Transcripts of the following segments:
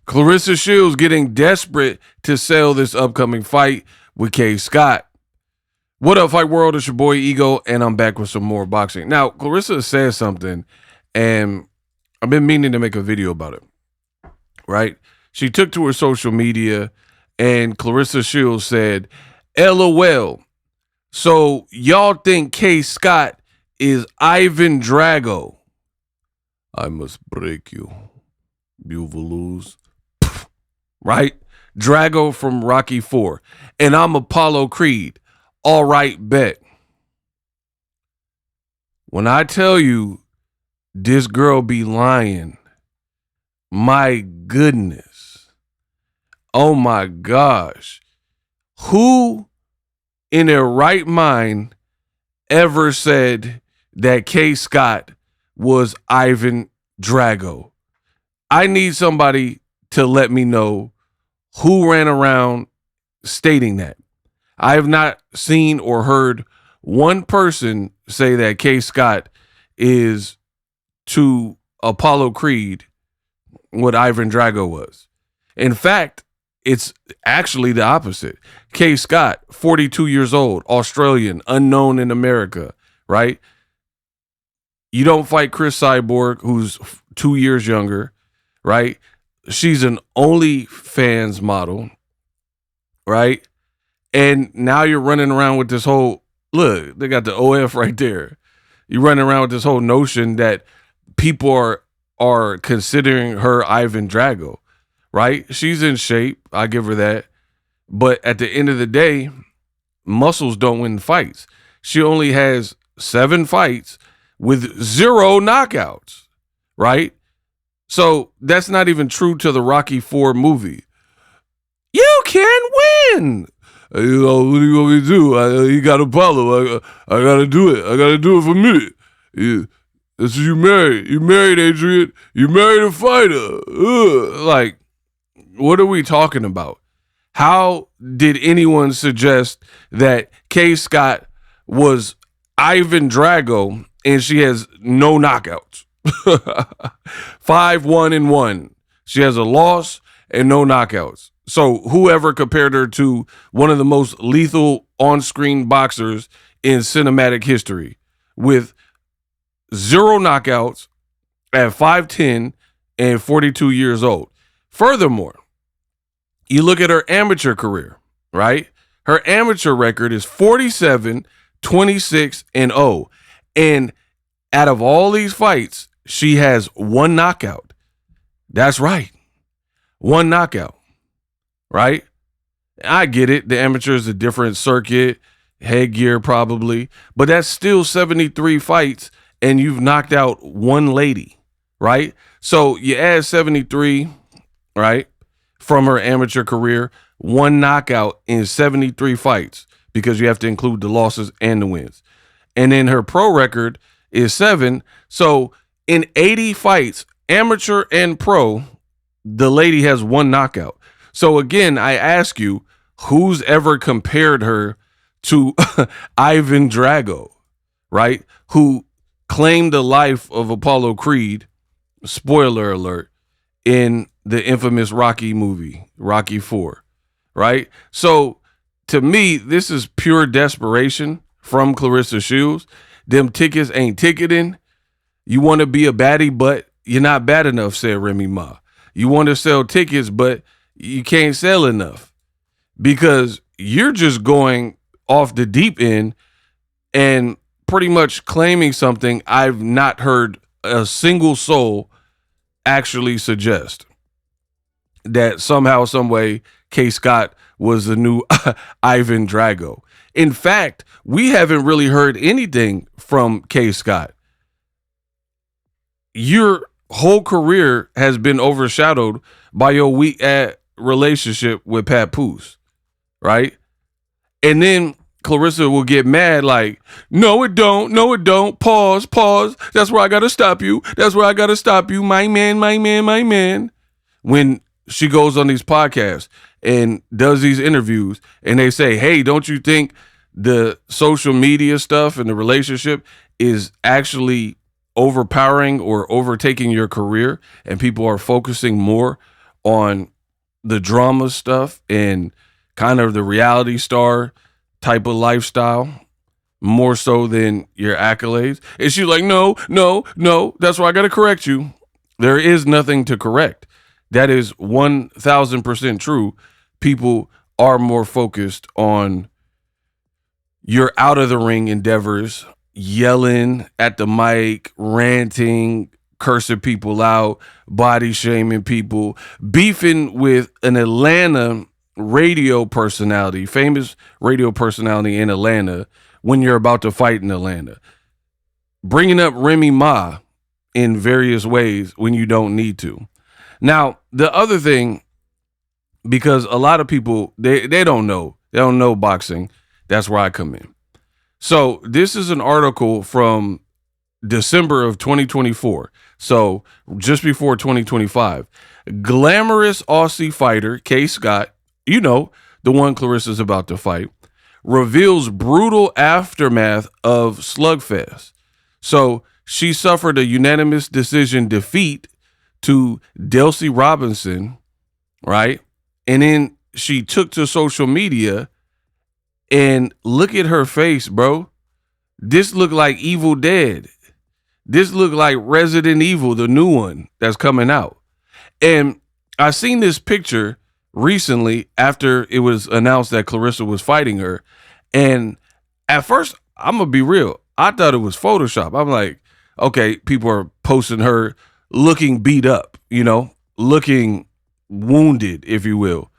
Claressa Shields getting desperate to sell this upcoming fight with Kaye Scott. What up, Fight World? It's your boy Ego, and I'm back with some more boxing. Now, Claressa said something, and I've been meaning to make a video about it, right? She took to her social media, and Claressa Shields said, LOL. So y'all think Kaye Scott is Ivan Drago? I must break you. You will lose. Right? Drago from Rocky 4. And I'm Apollo Creed. All right, bet. When I tell you this girl be lying, my goodness. Oh my gosh. Who in their right mind ever said that Kaye Scott was Ivan Drago? I need somebody to let me know who ran around stating that. I have not seen or heard one person say that Kaye Scott is to Apollo Creed what Ivan Drago was. In fact, it's actually the opposite. Kaye Scott, 42 years old, Australian, unknown in America, right? You don't fight Chris Cyborg, who's 2 years younger, right? She's an OnlyFans model, right? And now you're running around with this whole, look, they got the OF right there. You're running around with this whole notion that people are considering her Ivan Drago, right? She's in shape. I give her that. But at the end of the day, muscles don't win fights. She only has 7 fights with 0 knockouts, right? So that's not even true to the Rocky 4 movie. You can win. You know, what do you want me to do? You got Apollo. I got to do it. I got to do it for me. This is you married. You married, Adrian. You married a fighter. Like, what are we talking about? How did anyone suggest that Kaye Scott was Ivan Drago and she has no knockouts? 5-1-1. She has a loss and no knockouts. So whoever compared her to one of the most lethal on-screen boxers in cinematic history with 0 knockouts at 5'10" and 42 years old. Furthermore, you look at her amateur career, right? Her amateur record is 47, 26, and 0. And out of all these fights, she has 1 knockout. That's right. 1 knockout, right? I get it. The amateur is a different circuit, headgear probably, but that's still 73 fights and you've knocked out 1 lady, right? So you add 73, right, from her amateur career, 1 knockout in 73 fights because you have to include the losses and the wins. And then her pro record is 7. So in 80 fights, amateur and pro, the lady has 1 knockout. So again, I ask you, who's ever compared her to Ivan Drago, right? Who claimed the life of Apollo Creed, spoiler alert, in the infamous Rocky movie, Rocky 4, right? So to me, this is pure desperation from Claressa Shields. Them tickets ain't ticketing. You want to be a baddie, but you're not bad enough, said Remy Ma. You want to sell tickets, but you can't sell enough because you're just going off the deep end and pretty much claiming something I've not heard a single soul actually suggest, that somehow, some way, Kaye Scott was the new Ivan Drago. In fact, we haven't really heard anything from Kaye Scott. Your whole career has been overshadowed by your weak relationship with Pat Poose, right? And then Claressa will get mad like, no, it don't. Pause. That's where I got to stop you. My man. When she goes on these podcasts and does these interviews and they say, hey, don't you think the social media stuff and the relationship is actually overpowering or overtaking your career and people are focusing more on the drama stuff and kind of the reality star type of lifestyle more so than your accolades. And she's like, no, that's why I got to correct you. There is nothing to correct. That is 1,000% true. People are more focused on your out of the ring endeavors, yelling at the mic, ranting, cursing people out, body shaming people, beefing with an Atlanta radio personality, famous radio personality in Atlanta when you're about to fight in Atlanta. Bringing up Remy Ma in various ways when you don't need to. Now, the other thing, because a lot of people, they don't know. They don't know boxing. That's where I come in. So this is an article from December of 2024. So just before 2025. Glamorous Aussie fighter Kaye Scott, you know, the one Claressa's about to fight, reveals brutal aftermath of Slugfest. So she suffered a unanimous decision defeat to Delcy Robinson, right? And then she took to social media and look at her face, bro. This looked like Evil Dead. This looked like Resident Evil, the new one that's coming out. And I seen this picture recently after it was announced that Claressa was fighting her. And at first, I'm going to be real, I thought it was Photoshop. I'm like, okay, people are posting her looking beat up, you know, looking wounded, if you will,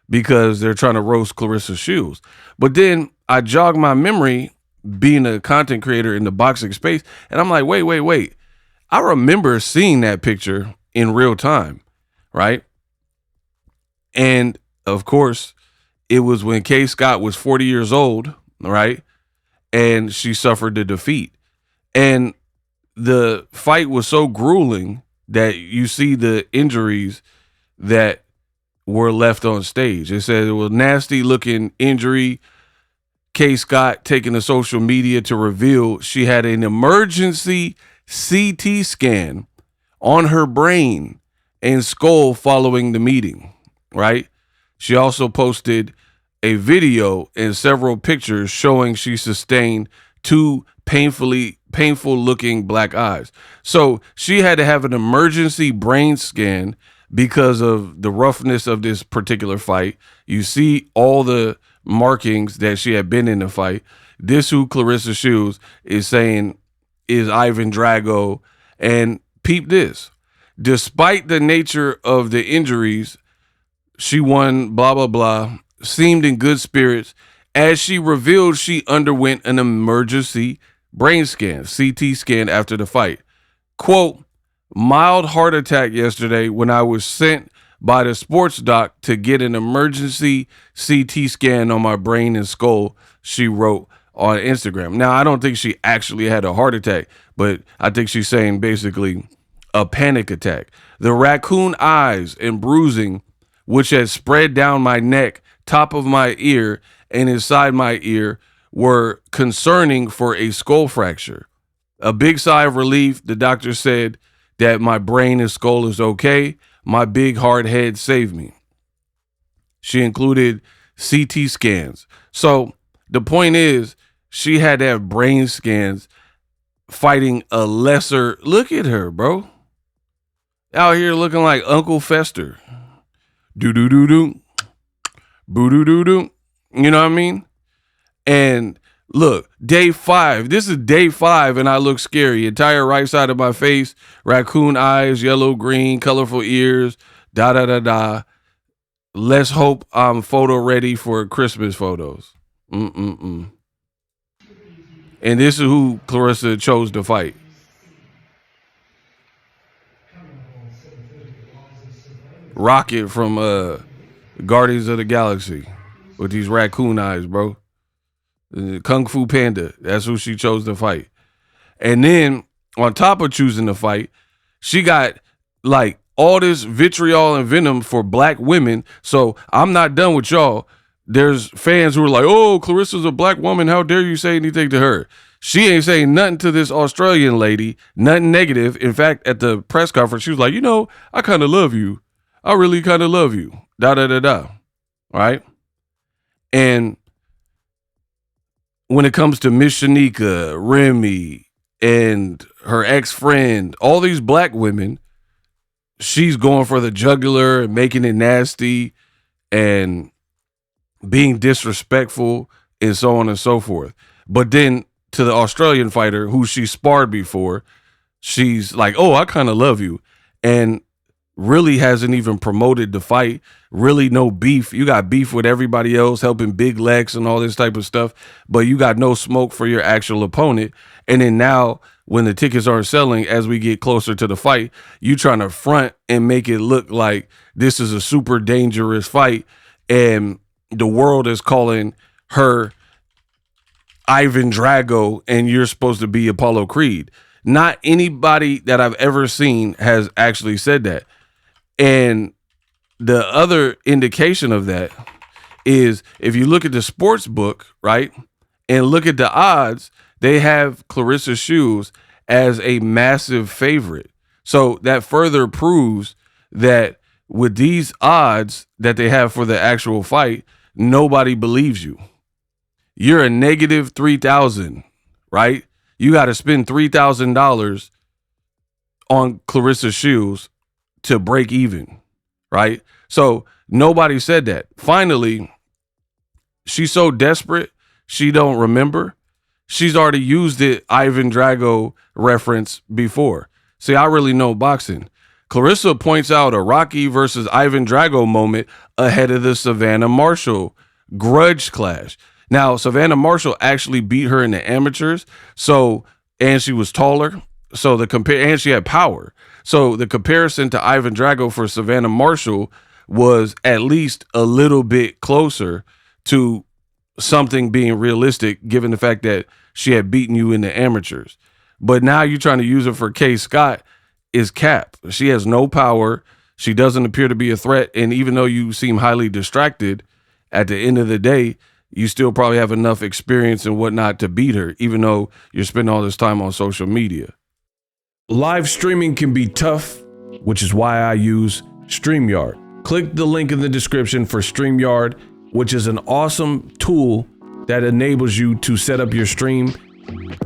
because they're trying to roast Claressa Shields. But then I jogged my memory being a content creator in the boxing space, and I'm like, wait. I remember seeing that picture in real time, right? And, of course, it was when Kaye Scott was 40 years old, right? And she suffered the defeat. And the fight was so grueling that you see the injuries that were left on stage. It said it was nasty looking injury. Kaye Scott taking to social media to reveal she had an emergency CT scan on her brain and skull following the meeting, right? She also posted a video and several pictures showing she sustained two painful looking black eyes. So she had to have an emergency brain scan because of the roughness of this particular fight. You see all the markings that she had been in the fight. This who Claressa Shields is saying is Ivan Drago. And peep this. Despite the nature of the injuries, she won, blah, blah, blah, seemed in good spirits. As she revealed, she underwent an emergency brain scan, CT scan after the fight. Quote, mild heart attack yesterday when I was sent by the sports doc to get an emergency CT scan on my brain and skull, she wrote on Instagram. Now, I don't think she actually had a heart attack, but I think she's saying basically a panic attack. The raccoon eyes and bruising, which had spread down my neck, top of my ear, and inside my ear, were concerning for a skull fracture. A big sigh of relief, the doctor said that my brain and skull is okay. My big hard head saved me. She included CT scans. So the point is, she had to have brain scans fighting a lesser. Look at her, bro. Out here looking like Uncle Fester. Do-do-do-do. Boo-do-do-do. You know what I mean? And look, day 5. This is day 5, and I look scary. Entire right side of my face, raccoon eyes, yellow, green, colorful ears, da-da-da-da. Let's hope I'm photo ready for Christmas photos. And this is who Claressa chose to fight. Rocket from Guardians of the Galaxy with these raccoon eyes, bro. Kung Fu Panda. That's who she chose to fight. And then on top of choosing to fight, she got like all this vitriol and venom for black women. So I'm not done with y'all. There's fans who are like, oh, Claressa's a black woman. How dare you say anything to her? She ain't saying nothing to this Australian lady, nothing negative. In fact, at the press conference, she was like, you know, I kind of love you. I really kind of love you. Da da da da. Right? And when it comes to Miss Shanika, Remy, and her ex-friend, all these black women, she's going for the jugular and making it nasty and being disrespectful and so on and so forth. But then to the Australian fighter who she sparred before, she's like, oh, I kind of love you. And really hasn't even promoted the fight. Really no beef. You got beef with everybody else, helping Big Lex and all this type of stuff, but you got no smoke for your actual opponent. And then now when the tickets aren't selling as we get closer to the fight, you trying to front and make it look like this is a super dangerous fight and the world is calling her Ivan Drago and you're supposed to be Apollo Creed. Not anybody that I've ever seen has actually said that. And the other indication of that is if you look at the sports book, right, and look at the odds, they have Claressa Shields as a massive favorite. So that further proves that with these odds that they have for the actual fight, nobody believes you. You're a negative 3,000, right? You got to spend $3,000 on Claressa Shields to break even, right? So nobody said that. Finally, she's so desperate, she don't remember. She's already used it, Ivan Drago reference before. See, I really know boxing. Claressa points out a Rocky versus Ivan Drago moment ahead of the Savannah Marshall grudge clash. Now, Savannah Marshall actually beat her in the amateurs, and she was taller, and she had power. So the comparison to Ivan Drago for Savannah Marshall was at least a little bit closer to something being realistic, given the fact that she had beaten you in the amateurs. But now you're trying to use her for Kaye Scott is cap. She has no power. She doesn't appear to be a threat. And even though you seem highly distracted, at the end of the day, you still probably have enough experience and whatnot to beat her, even though you're spending all this time on social media. Live streaming can be tough, which is why I use StreamYard. Click the link in the description for StreamYard, which is an awesome tool that enables you to set up your stream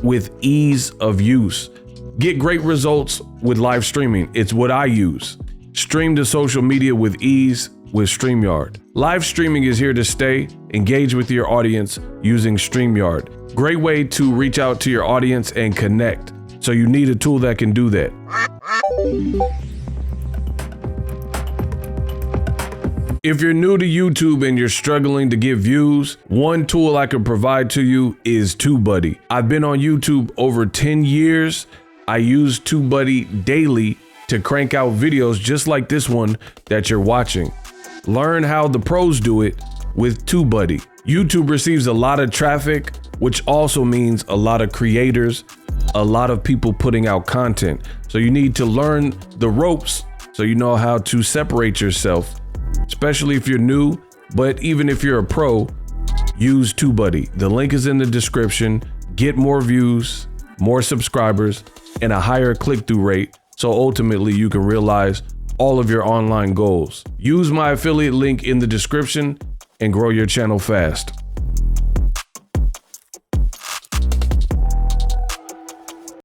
with ease of use. Get great results with live streaming. It's what I use. Stream to social media with ease with StreamYard. Live streaming is here to stay. Engage with your audience using StreamYard. Great way to reach out to your audience and connect. So you need a tool that can do that. If you're new to YouTube and you're struggling to get views, one tool I can provide to you is TubeBuddy. I've been on YouTube over 10 years. I use TubeBuddy daily to crank out videos just like this one that you're watching. Learn how the pros do it with TubeBuddy. YouTube receives a lot of traffic, which also means a lot of creators, a lot of people putting out content. So you need to learn the ropes so you know how to separate yourself, especially if you're new, but even if you're a pro, use TubeBuddy. The link is in the description. Get more views, more subscribers, and a higher click-through rate, so ultimately you can realize all of your online goals. Use my affiliate link in the description and grow your channel fast.